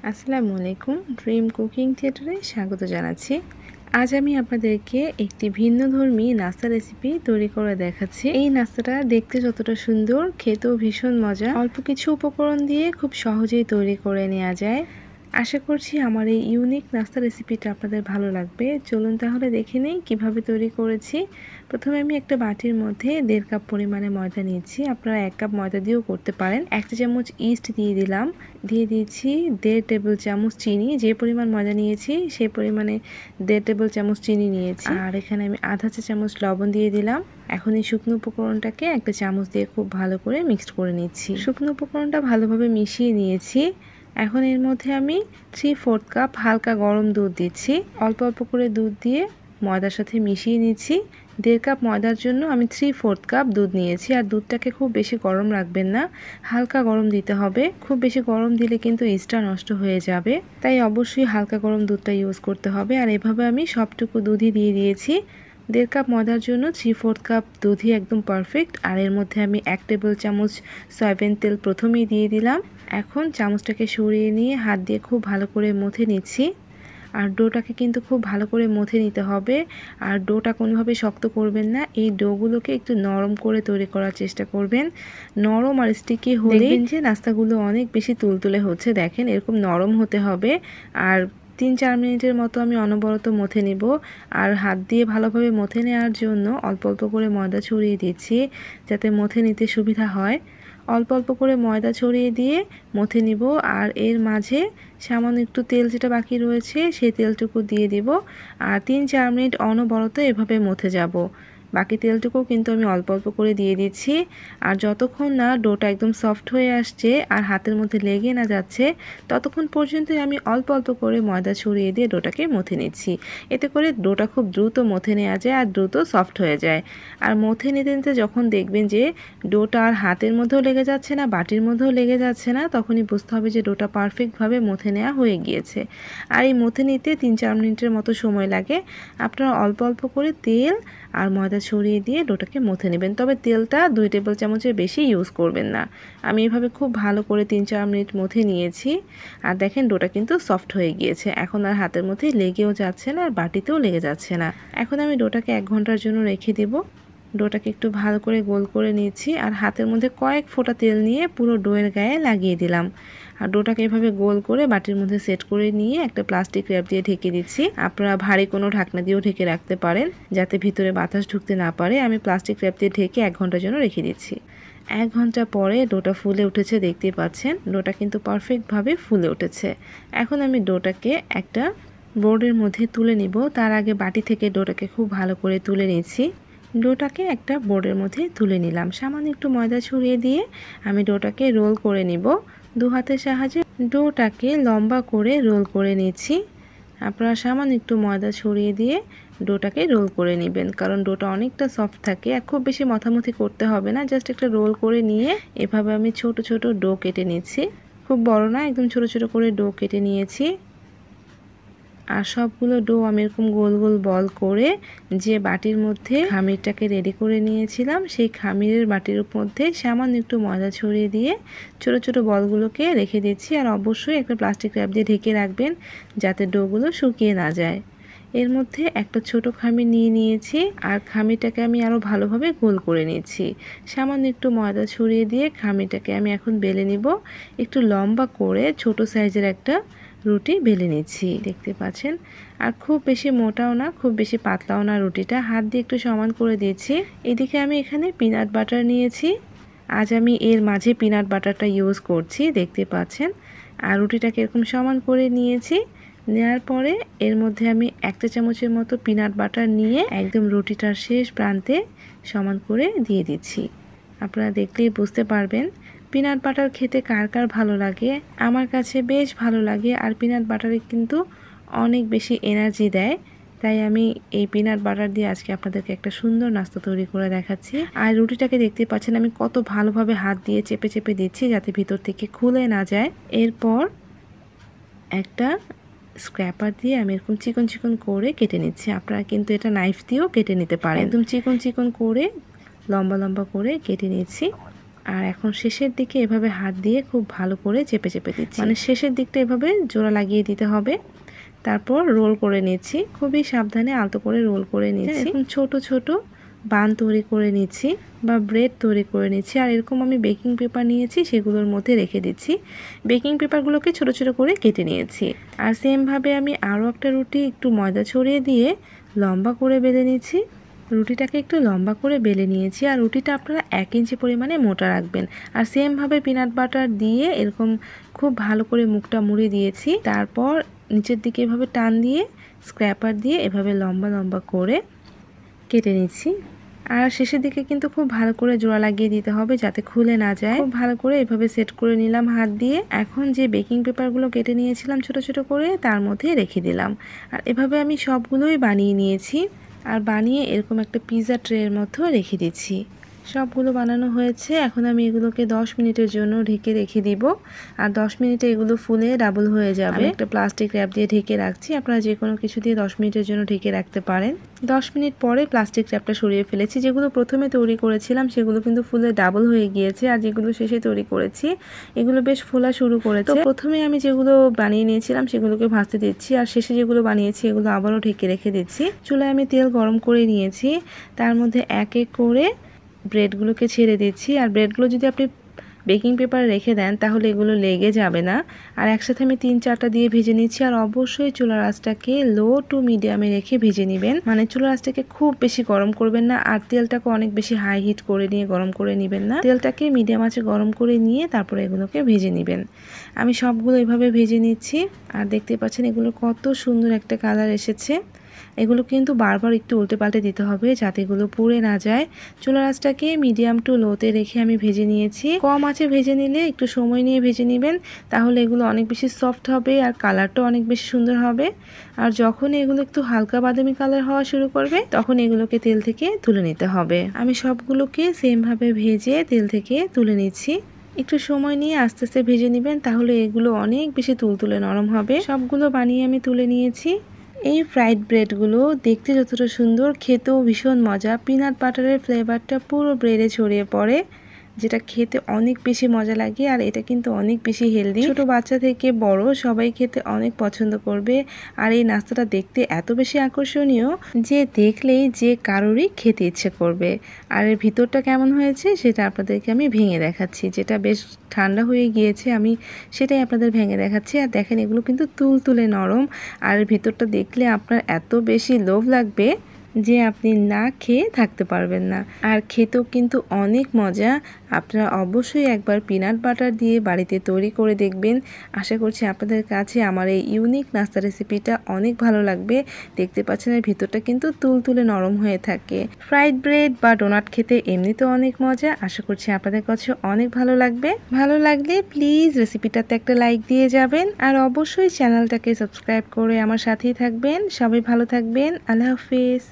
আসসালামু আলাইকুম। Dream cooking থিয়েটারে স্বাগত জানাচ্ছি। আজ আমি আপনাদেরকে একটি ভিন্নধর্মী নাস্তা রেসিপি তৈরি করে দেখাচ্ছি। এই নাস্তাটা দেখতে যতটা সুন্দর, খেতেও ভীষণ মজা। অল্প কিছু উপকরণ দিয়ে খুব সহজেই তৈরি করে নেওয়া যায়। আশা করছি আমার এই ইউনিক নাস্তা রেসিপিটা আপনাদের ভালো লাগবে। চলুন তাহলে দেখে নেই কীভাবে তৈরি করেছি। প্রথমে আমি একটা বাটির মধ্যে 1.5 কাপ পরিমাণে ময়দা নিয়েছি। আপনারা 1 কাপ ময়দা দিয়েও করতে পারেন। 1 চামচ ইস্ট দিয়ে দিলাম। দিয়ে দিয়েছি 1.5 টেবিল চামচ চিনি। যে পরিমাণ ময়দা নিয়েছি সেই পরিমাণে 1.5 টেবিল চামচ চিনি নিয়েছি। আর এখানে আমি আধা চা চামচ লবণ দিয়ে দিলাম। এখন এই শুকনো উপকরণটাকে একটা চামচ দিয়ে খুব ভালো করে মিক্সড করে নিচ্ছি। শুকনো উপকরণটা ভালোভাবে মিশিয়ে নিয়েছি। এখন এর মধ্যে আমি 3/4 কাপ হালকা গরম দুধ দিচ্ছি। অল্প অল্প করে দুধ দিয়ে ময়দার সাথে মিশিয়ে নিচ্ছি। 1.5 কাপ ময়দার জন্য আমি 3/4 কাপ দুধ নিয়েছি। আর দুধটাকে খুব বেশি গরম রাখবেন না, হালকা গরম দিতে হবে। খুব বেশি গরম দিলে কিন্তু ইস্টটা নষ্ট হয়ে যাবে, তাই অবশ্যই হালকা গরম দুধটা ইউজ করতে হবে। আর এভাবে আমি সবটুকু দুধই দিয়ে দিয়েছি। 1.5 কাপ ময়দার জন্য 3/4 কাপ দুধই একদম পারফেক্ট। আর এর মধ্যে আমি 1 টেবিল চামচ সয়াবিন তেল প্রথমেই দিয়ে দিলাম। এখন চামচটাকে সরিয়ে নিয়ে হাত দিয়ে খুব ভালো করে মথে নিচ্ছি। আর ডোটাকে কিন্তু খুব ভালো করে মথে নিতে হবে। আর ডোটা কোনোভাবে শক্ত করবেন না, এই ডোগুলোকে একটু নরম করে তৈরি করার চেষ্টা করবেন। নরম আর স্টিকি হলে দেখবেন যে নাস্তাগুলো অনেক বেশি তুলতুলে হচ্ছে। দেখেন এরকম নরম হতে হবে। আর 3-4 মিনিটের মতো আমি অনবরত মথে নিব। আর হাত দিয়ে ভালোভাবে মথে নেওয়ার জন্য অল্প অল্প করে ময়দা ছড়িয়ে দিচ্ছি, যাতে মথে নিতে সুবিধা হয়। অল্প অল্প করে ময়দা ছড়িয়ে দিয়ে মথে নিব। আর এর মাঝে সামান্য একটু তেল যেটা বাকি রয়েছে সেই তেলটুকু দিয়ে দিব। আর 3-4 মিনিট অনবরত এভাবে মথে যাব। বাকি তেলটুকুও কিন্তু আমি অল্প অল্প করে দিয়ে দিচ্ছি। আর যতক্ষণ না ডোটা একদম সফট হয়ে আসছে আর হাতের মধ্যে লেগে না যাচ্ছে, ততক্ষণ পর্যন্তই আমি অল্প অল্প করে ময়দা ছড়িয়ে দিয়ে ডোটাকে মথে নিচ্ছি। এতে করে ডোটা খুব দ্রুত মথে নেওয়া যায় আর দ্রুত সফট হয়ে যায়। আর মথে নিতে নিতে যখন দেখবেন যে ডোটা আর হাতের মধ্যেও লেগে যাচ্ছে না, বাটির মধ্যেও লেগে যাচ্ছে না, তখনই বুঝতে হবে যে ডোটা পারফেক্টভাবে মথে নেওয়া হয়ে গিয়েছে। আর এই মথে নিতে 3-4 মিনিটের মতো সময় লাগে। আপনারা অল্প অল্প করে তেল আর ময়দা ছড়িয়ে দিয়ে ডোটাকে মথে নেবেন। তবে তেলটা 2 টেবিল চামচের বেশি ইউজ করবেন না। আমি এভাবে খুব ভালো করে 3-4 মিনিট মথে নিয়েছি। আর দেখেন ডোটা কিন্তু সফট হয়ে গিয়েছে। এখন আর হাতের মধ্যে লেগেও যাচ্ছে না আর বাটিতেও লেগে যাচ্ছে না। এখন আমি ডোটাকে 1 ঘন্টার জন্য রেখে দেব। ডোটাকে একটু ভালো করে গোল করে নিয়েছি। আর হাতের মধ্যে কয়েক ফোঁটা তেল নিয়ে পুরো ডোয়ের গায়ে লাগিয়ে দিলাম। আর ডোটাকে এভাবে গোল করে বাটির মধ্যে সেট করে নিয়ে একটা প্লাস্টিক র্যাপ দিয়ে ঢেকে দিচ্ছি। আপনারা ভারী কোনো ঢাকনা দিয়েও ঢেকে রাখতে পারেন, যাতে ভিতরে বাতাস ঢুকতে না পারে। আমি প্লাস্টিক র্যাপ দিয়ে ঢেকে 1 ঘন্টার জন্য রেখে দিচ্ছি। 1 ঘন্টা পরে ডোটা ফুলে উঠেছে, দেখতেই পাচ্ছেন। ডোটা কিন্তু পারফেক্টভাবে ফুলে উঠেছে। এখন আমি ডোটাকে একটা বোর্ডের মধ্যে তুলে নিব। তার আগে বাটি থেকে ডোটাকে খুব ভালো করে তুলে নিচ্ছি। ডোটাকে একটা বোর্ডের মধ্যে তুলে নিলাম। সামান্য একটু ময়দা ছড়িয়ে দিয়ে আমি ডোটাকে রোল করে নিব। 2 হাতের সাহায্যে ডোটাকে লম্বা করে রোল করে নিচ্ছি। আপনারা সামান্য একটু ময়দা ছড়িয়ে দিয়ে ডোটাকে রোল করে নেবেন, কারণ ডোটা অনেকটা সফট থাকে আর খুব বেশি মথামথি করতে হবে না। জাস্ট একটা রোল করে নিয়ে এভাবে আমি ছোট ছোট ডো কেটে নিচ্ছি। খুব বড় না, একদম ছোট ছোট করে ডো কেটে নিয়েছি। আর সবগুলো ডো আমি এরকম গোল গোল বল করে যে বাটির মধ্যে খামিরটাকে রেডি করে নিয়েছিলাম, সেই খামিরের বাটির মধ্যে সামান্য একটু ময়দা ছড়িয়ে দিয়ে ছোট ছোট বলগুলোকে রেখে দিচ্ছি। আর অবশ্যই একটা প্লাস্টিক র্যাপ দিয়ে ঢেকে রাখবেন, যাতে ডোগুলো শুকিয়ে না যায়। এর মধ্যে একটা ছোট খামির নিয়ে নিয়েছি। আর খামিরটাকে আমি আরও ভালোভাবে গোল করে নিচ্ছি। সামান্য একটু ময়দা ছড়িয়ে দিয়ে খামিরটাকে আমি এখন বেলে নিব। একটু লম্বা করে ছোট সাইজের একটা রুটি বেলে নিচ্ছি, দেখতে পাচ্ছেন। আর খুব বেশি মোটাও না, খুব বেশি পাতলাও না। রুটিটা হাত দিয়ে একটু সমান করে দিচ্ছি। এদিকে আমি এখানে পিনাট বাটার নিয়েছি। আজ আমি এর মাঝে পিনাট বাটারটা ইউজ করছি, দেখতে পাচ্ছেন। আর রুটিটাকে এরকম সমান করে নিয়েছি। নেওয়ার পরে এর মধ্যে আমি 1 চা চামচের মতো পিনাট বাটার নিয়ে একদম রুটিটার শেষ প্রান্তে সমান করে দিয়ে দিচ্ছি। আপনারা দেখলেই বুঝতে পারবেন পিনাট বাটার খেতে কার কার ভালো লাগে। আমার কাছে বেশ ভালো লাগে। আর পিনাট বাটারে কিন্তু অনেক বেশি এনার্জি দেয়, তাই আমি এই পিনাট বাটার দিয়ে আজকে আপনাদেরকে একটা সুন্দর নাস্তা তৈরি করে দেখাচ্ছি। আর রুটিটাকে দেখতে পাচ্ছেন আমি কত ভালোভাবে হাত দিয়ে চেপে চেপে দিচ্ছি, যাতে ভিতর থেকে খুলে না যায়। এরপর একটা স্ক্র্যাপার দিয়ে আমি এরকম চিকন চিকন করে কেটে নিচ্ছি। আপনারা কিন্তু এটা নাইফ দিয়েও কেটে নিতে পারেন। একদম চিকন চিকন করে লম্বা লম্বা করে কেটে নিচ্ছি। আর এখন শেষের দিকে এভাবে হাত দিয়ে খুব ভালো করে চেপে চেপে দিচ্ছি, মানে শেষের দিকটা এভাবে জোড়া লাগিয়ে দিতে হবে। তারপর রোল করে নিচ্ছি, খুবই সাবধানে আলতো করে রোল করে নিচ্ছি। এখন ছোট ছোট বান তৈরি করে নিচ্ছি বা ব্রেড তৈরি করে নিচ্ছি। আর এরকম আমি বেকিং পেপার নিয়েছি, সেগুলোর মধ্যে রেখে দিচ্ছি। বেকিং পেপারগুলোকে ছোট ছোট করে কেটে নিয়েছি। আর সেমভাবে আমি আরও একটা রুটি একটু ময়দা ছড়িয়ে দিয়ে লম্বা করে বেলে নিচ্ছি। রুটিটাকে একটু লম্বা করে বেলে নিয়েছি। আর রুটিটা আপনারা 1 ইঞ্চি পরিমাণে মোটা রাখবেন। আর সেমভাবে পিনাট বাটার দিয়ে এরকম খুব ভালো করে মুখটা মুড়ে দিয়েছি। তারপর নিচের দিকে এভাবে টান দিয়ে স্ক্র্যাপার দিয়ে এভাবে লম্বা লম্বা করে কেটে নিচ্ছি। আর শেষের দিকে কিন্তু খুব ভালো করে জোড়া লাগিয়ে দিতে হবে যাতে খুলে না যায়। খুব ভালো করে এভাবে সেট করে নিলাম হাত দিয়ে। এখন যে বেকিং পেপারগুলো কেটে নিয়েছিলাম ছোট ছোট করে, তার মধ্যে রেখে দিলাম। আর এভাবে আমি সবগুলোই বানিয়ে নিয়েছি। আর বানিয়ে এরকম একটা পিৎজা ট্রের মধ্যে রেখে দিচ্ছি। সবগুলো বানানো হয়েছে। এখন আমি এগুলোকে 10 মিনিটের জন্য ঢেকে রেখে দিব। আর 10 মিনিটে এগুলো ফুলে ডাবল হয়ে যাবে। একটা প্লাস্টিক র্যাপ দিয়ে ঢেকে রাখছি। আপনারা যে কোনো কিছু দিয়ে 10 মিনিটের জন্য ঢেকে রাখতে পারেন। 10 মিনিট পরে প্লাস্টিক র্যাপটা সরিয়ে ফেলেছি। যেগুলো প্রথমে তৈরি করেছিলাম সেগুলো কিন্তু ফুলে ডাবল হয়ে গিয়েছে। আর যেগুলো শেষে তৈরি করেছি এগুলো বেশ ফোলা শুরু করেছে। তো প্রথমে আমি যেগুলো বানিয়ে নিয়েছিলাম সেগুলোকে ভাজতে দিচ্ছি। আর শেষে যেগুলো বানিয়েছি এগুলো আবারও ঢেকে রেখে দিচ্ছি। চুলায় আমি তেল গরম করে নিয়েছি। তার মধ্যে এক এক করে ব্রেডগুলোকে ছেড়ে দিচ্ছি। আর ব্রেডগুলো যদি আপনি বেকিং পেপারে রেখে দেন তাহলে এগুলো লেগে যাবে না। আর একসাথে আমি 3-4টা দিয়ে ভেজে নিচ্ছি। আর অবশ্যই চুলার আঁচটাকে লো টু মিডিয়ামে রেখে ভেজে নেবেন, মানে চুলার আঁচটাকে খুব বেশি গরম করবেন না। আর তেলটাকে অনেক বেশি হাই হিট করে নিয়ে গরম করে নেবেন না। তেলটাকে মিডিয়াম আঁচে গরম করে নিয়ে তারপরে এগুলোকে ভেজে নেবেন। আমি সবগুলো এভাবে ভেজে নিচ্ছি। আর দেখতে পাচ্ছেন এগুলো কত সুন্দর একটা কালার এসেছে। এগুলো কিন্তু বারবার একটু উল্টে পাল্টে দিতে হবে যাতে এগুলো পুড়ে না যায়। চুলার আঁচটাকে মিডিয়াম টু লোতে রেখে আমি ভেজে নিয়েছি। কম আঁচে ভেজে নিলে একটু সময় নিয়ে ভেজে নেবেন, তাহলে এগুলো অনেক বেশি সফট হবে আর কালারটাও অনেক বেশি সুন্দর হবে। আর যখন এগুলো একটু হালকা বাদামি কালার হওয়া শুরু করবে তখন এগুলোকে তেল থেকে তুলে নিতে হবে। আমি সবগুলোকে সেমভাবে ভেজে তেল থেকে তুলে নিচ্ছি। একটু সময় নিয়ে আস্তে আস্তে ভেজে নেবেন, তাহলে এগুলো অনেক বেশি তুলতুলে নরম হবে। সবগুলো বানিয়ে আমি তুলে নিয়েছি। এই ফ্রাইড ব্রেডগুলো দেখতে যতটা সুন্দর, খেতেও ভীষণ মজা। পিনাট বাটারের ফ্লেভারটা পুরো ব্রেডে ছড়িয়ে পড়ে, যেটা খেতে অনেক বেশি মজা লাগে। আর এটা কিন্তু অনেক বেশি হেলদি, ছোট বাচ্চা থেকে বড় সবাই খেতে অনেক পছন্দ করবে। আর এই নাস্তাটা দেখতে এত বেশি আকর্ষণীয় যে দেখলেই যে কারোরই খেতে ইচ্ছে করবে। আর এর ভিতরটা কেমন হয়েছে সেটা আপনাদেরকে আমি ভেঙে দেখাচ্ছি, যেটা বেশ ঠান্ডা হয়ে গিয়েছে আমি সেটাই আপনাদের ভেঙে দেখাচ্ছি। আর দেখেন এগুলো কিন্তু তুলতুলে নরম। আর এর ভিতরটা দেখলে আপনার এত বেশি লোভ লাগবে যে আপনি না খেয়ে থাকতে পারবেন না। আর খেতেও কিন্তু অনেক মজা। আপনারা অবশ্যই একবার পিনাট বাটার দিয়ে বাড়িতে তৈরি করে দেখবেন। আশা করছি আপনাদের কাছে আমার এই ইউনিক নাস্তা রেসিপিটা অনেক ভালো লাগবে। দেখতে পাচ্ছেন এর ভিতরটা কিন্তু তুলতুলে নরম হয়ে থাকে। ফ্রাইড ব্রেড বা ডোনাট খেতে এমনিতেও অনেক মজা। আশা করছি আপনাদের কাছে অনেক ভালো লাগবে। ভালো লাগলে প্লিজ রেসিপিটাতে একটা লাইক দিয়ে যাবেন। আর অবশ্যই চ্যানেলটাকে সাবস্ক্রাইব করে আমার সাথেই থাকবেন। সবাই ভালো থাকবেন। আল্লাহ হাফিজ।